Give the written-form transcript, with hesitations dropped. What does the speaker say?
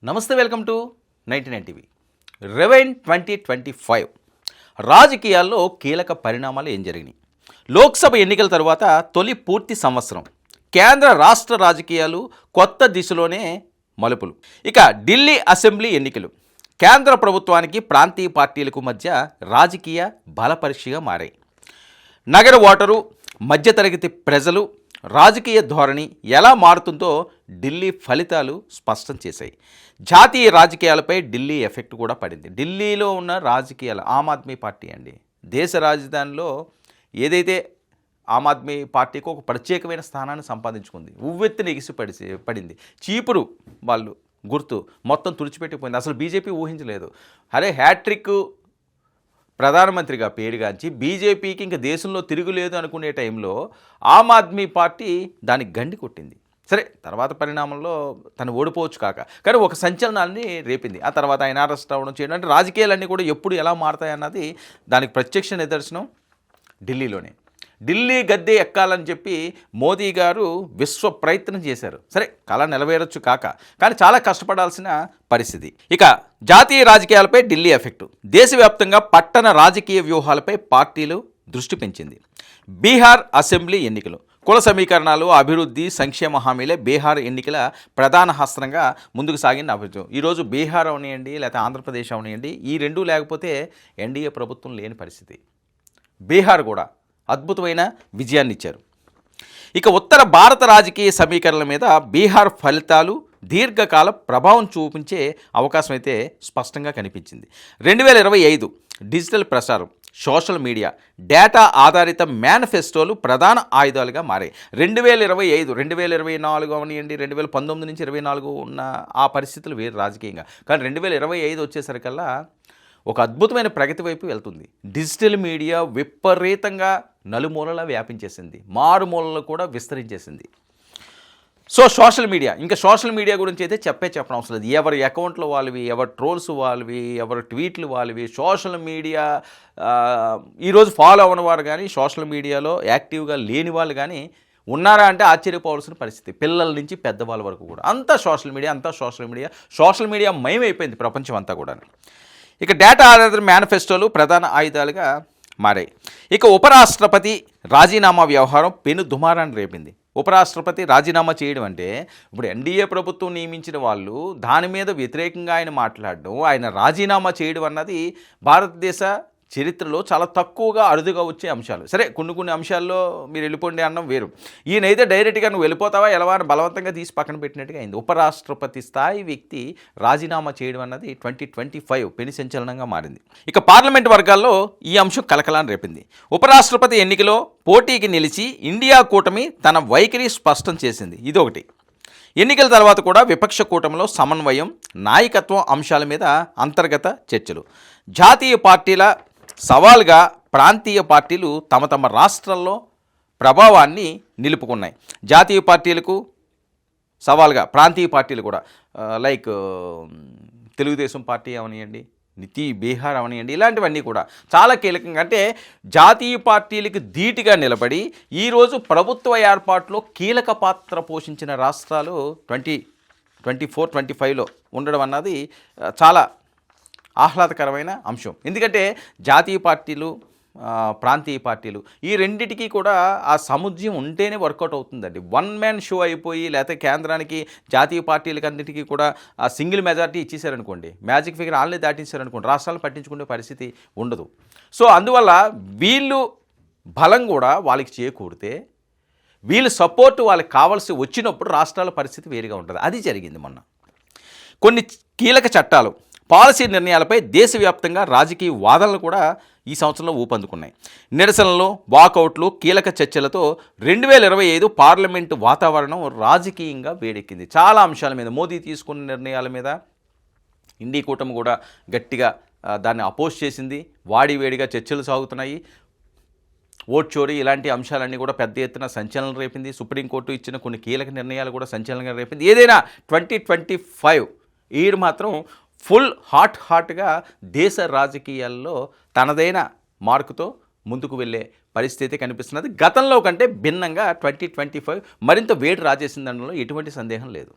నమస్తే, welcome to 99 TV. రెవెన్ 2025 రాజకీయాల్లో కీలక పరిణామాలు ఏం జరిగినాయి? లోక్సభ ఎన్నికల తర్వాత తొలి పూర్తి సంవత్సరం కేంద్ర రాష్ట్ర రాజకీయాలు కొత్త దిశలోనే మలుపులు. ఇక ఢిల్లీ అసెంబ్లీ ఎన్నికలు కేంద్ర ప్రభుత్వానికి ప్రాంతీయ పార్టీలకు మధ్య రాజకీయ బలపరీక్షగా మారాయి. నగర ఓటరు, మధ్యతరగతి ప్రజలు రాజకీయ ధోరణి ఎలా మారుతుందో ఢిల్లీ ఫలితాలు స్పష్టం చేశాయి. జాతీయ రాజకీయాలపై ఢిల్లీ ఎఫెక్ట్ కూడా పడింది. ఢిల్లీలో ఉన్న రాజకీయాలు ఆమ్ ఆద్మీ పార్టీ అండి, దేశ రాజధానిలో ఏదైతే ఆమ్ ఆద్మీ పార్టీకి ఒక ప్రత్యేకమైన స్థానాన్ని సంపాదించుకుంది, ఉవ్వెత్తున పడింది. చీపురు వాళ్ళు గుర్తు మొత్తం తుడిచిపెట్టిపోయింది. అసలు బీజేపీ ఊహించలేదు. అరే, హ్యాట్రిక్ ప్రధానమంత్రిగా పేరుగాంచి బీజేపీకి ఇంకా దేశంలో తిరుగులేదు అనుకునే టైంలో ఆమ్ ఆద్మీ పార్టీ దానికి గండి కొట్టింది. సరే, తర్వాత పరిణామంలో తను ఓడిపోవచ్చు కానీ ఒక సంచలనాన్ని రేపింది. ఆ తర్వాత ఆయన అరెస్ట్ అవ్వడం చేయడం, అంటే రాజకీయాలన్నీ కూడా ఎప్పుడు ఎలా మారుతాయి అన్నది దానికి ప్రత్యక్ష నిదర్శనం ఢిల్లీలోనే. ఢిల్లీ గద్దె ఎక్కాలని చెప్పి మోదీ గారు విశ్వ ప్రయత్నం చేశారు. సరే, కళ నెరవేరొచ్చు కానీ చాలా కష్టపడాల్సిన పరిస్థితి. ఇక జాతీయ రాజకీయాలపై ఢిల్లీ ఎఫెక్టు దేశవ్యాప్తంగా పట్టణ రాజకీయ వ్యూహాలపై పార్టీలు దృష్టి పెంచింది. బీహార్ అసెంబ్లీ ఎన్నికలు కుల సమీకరణాలు, అభివృద్ధి, సంక్షేమ హామీలే బీహార్ ఎన్నికల ప్రధాన హస్తంగా ముందుకు సాగిన అభివృద్ధి. ఈరోజు బీహార్ అవనియండి లేకపోతే ఆంధ్రప్రదేశ్ అవనియండి, ఈ రెండూ లేకపోతే ఎన్డీఏ ప్రభుత్వం లేని పరిస్థితి. బీహార్ కూడా అద్భుతమైన విజయాన్ని ఇచ్చారు. ఇక ఉత్తర భారత రాజకీయ సమీకరణల మీద బీహార్ ఫలితాలు దీర్ఘకాల ప్రభావం చూపించే అవకాశం అయితే స్పష్టంగా కనిపించింది. 2025 డిజిటల్ ప్రసారం, సోషల్ మీడియా, డేటా ఆధారిత మేనిఫెస్టోలు ప్రధాన ఆయుధాలుగా మారాయి. 2025, 2024 అవనియండి, 2019 నుంచి 2024 ఉన్న ఆ పరిస్థితులు వేరు రాజకీయంగా. కానీ 2025 వచ్చేసరికల్లా ఒక అద్భుతమైన ప్రగతి వైపు వెళ్తుంది. డిజిటల్ మీడియా విపరీతంగా నలుమూలలా వ్యాపించేసింది, మారుమూలలో కూడా విస్తరించేసింది. సో సోషల్ మీడియా గురించి అయితే చెప్పడం అవసరం లేదు. ఎవరి అకౌంట్లు వాళ్ళవి, ఎవరి ట్రోల్స్ వాళ్ళవి, ఎవరి ట్వీట్లు వాళ్ళవి. సోషల్ మీడియా ఈరోజు ఫాలో అవ్వని వారు కానీ, సోషల్ మీడియాలో యాక్టివ్గా లేని వాళ్ళు కానీ ఉన్నారా అంటే ఆశ్చర్యపోవాల్సిన పరిస్థితి. పిల్లల నుంచి పెద్దవాళ్ళ వరకు కూడా అంతా సోషల్ మీడియా మయమైపోయింది ప్రపంచం అంతా కూడా. ఇక డేటా ఆధారిత మేనిఫెస్టోలు ప్రధాన ఆయుధాలుగా మారాయి. ఇక ఉపరాష్ట్రపతి రాజీనామా వ్యవహారం పెను దుమారాన్ని రేపింది. ఉపరాష్ట్రపతి రాజీనామా చేయడం అంటే ఇప్పుడు ఎన్డీఏ ప్రభుత్వం నియమించిన వాళ్ళు దాని మీద వ్యతిరేకంగా ఆయన మాట్లాడడం, ఆయన రాజీనామా చేయడం అన్నది భారతదేశ చరిత్రలో చాలా తక్కువగా అరుదుగా వచ్చే అంశాలు. సరే, కొన్ని అంశాల్లో మీరు వెళ్ళిపోండి అన్నం వేరు. ఈయనైతే డైరెక్ట్గా నువ్వు వెళ్ళిపోతావా ఎలా అని బలవంతంగా తీసి పక్కన పెట్టినట్టుగా అయింది. ఉపరాష్ట్రపతి స్థాయి వ్యక్తి రాజీనామా చేయడం అన్నది 2025 పెను సంచలనంగా మారింది. ఇక పార్లమెంట్ వర్గాల్లో ఈ అంశం కలకలాన్ని రేపింది. ఉపరాష్ట్రపతి ఎన్నికలో పోటీకి నిలిచి ఇండియా కూటమి తన వైఖరి స్పష్టం చేసింది. ఇదొకటి. ఎన్నికల తర్వాత కూడా విపక్ష కూటమిలో సమన్వయం, నాయకత్వం అంశాల మీద అంతర్గత చర్చలు. జాతీయ పార్టీల సవాల్గా ప్రాంతీయ పార్టీలు తమ రాష్ట్రాల్లో ప్రభావాన్ని నిలుపుకున్నాయి. జాతీయ పార్టీలకు సవాల్గా ప్రాంతీయ పార్టీలు కూడా లైక్ తెలుగుదేశం పార్టీ అవనియండి, బీహార్ అవనియండి, ఇలాంటివన్నీ కూడా చాలా కీలకంగా. అంటే జాతీయ పార్టీలకు ధీటుగా నిలబడి ఈరోజు ప్రభుత్వ ఏర్పాటులో కీలక పాత్ర పోషించిన రాష్ట్రాలు 2024-25లో ఉండడం అన్నది చాలా ఆహ్లాదకరమైన అంశం. ఎందుకంటే జాతీయ పార్టీలు, ప్రాంతీయ పార్టీలు ఈ రెండిటికి కూడా ఆ సముద్యం ఉంటేనే వర్కౌట్ అవుతుందండి. వన్ మ్యాన్ షో అయిపోయి లేకపోతే కేంద్రానికి జాతీయ పార్టీలకి అన్నిటికీ కూడా ఆ సింగిల్ మెజారిటీ ఇచ్చేసారనుకోండి, మ్యాజిక్ ఫిగర్ ఆన్లే దాటించారనుకోండి, రాష్ట్రాలు పట్టించుకునే పరిస్థితి ఉండదు. సో అందువల్ల వీళ్ళు బలం కూడా వాళ్ళకి చేకూరితే, వీళ్ళు సపోర్ట్ వాళ్ళకి కావాల్సి వచ్చినప్పుడు రాష్ట్రాల పరిస్థితి వేరుగా ఉంటుంది. అది జరిగింది మొన్న. కొన్ని కీలక చట్టాలు, పాలసీ నిర్ణయాలపై దేశవ్యాప్తంగా రాజకీయ వాదనలు కూడా ఈ సంవత్సరంలో ఊపందుకున్నాయి. నిరసనలు, వాకౌట్లు, కీలక చర్చలతో 2025 పార్లమెంటు వాతావరణం రాజకీయంగా వేడెక్కింది. చాలా అంశాల మీద, మోదీ తీసుకున్న నిర్ణయాల మీద ఇండీ కూటమి కూడా గట్టిగా దాన్ని అపోజ్ చేసింది. వాడివేడిగా చర్చలు సాగుతున్నాయి. ఓట్ చోరీ ఇలాంటి అంశాలన్నీ కూడా పెద్ద ఎత్తున సంచలనం రేపింది. సుప్రీంకోర్టు ఇచ్చిన కొన్ని కీలక నిర్ణయాలు కూడా సంచలనంగా రేపింది. ఏదైనా 2025 ఇయర్ మాత్రం ఫుల్ హాట్గా దేశ రాజకీయాల్లో తనదైన మార్కుతో ముందుకు వెళ్ళే పరిస్థితి కనిపిస్తున్నది. గతంలో కంటే భిన్నంగా 2025 మరింత వేడి రాజేసిందనలో ఎటువంటి సందేహం లేదు.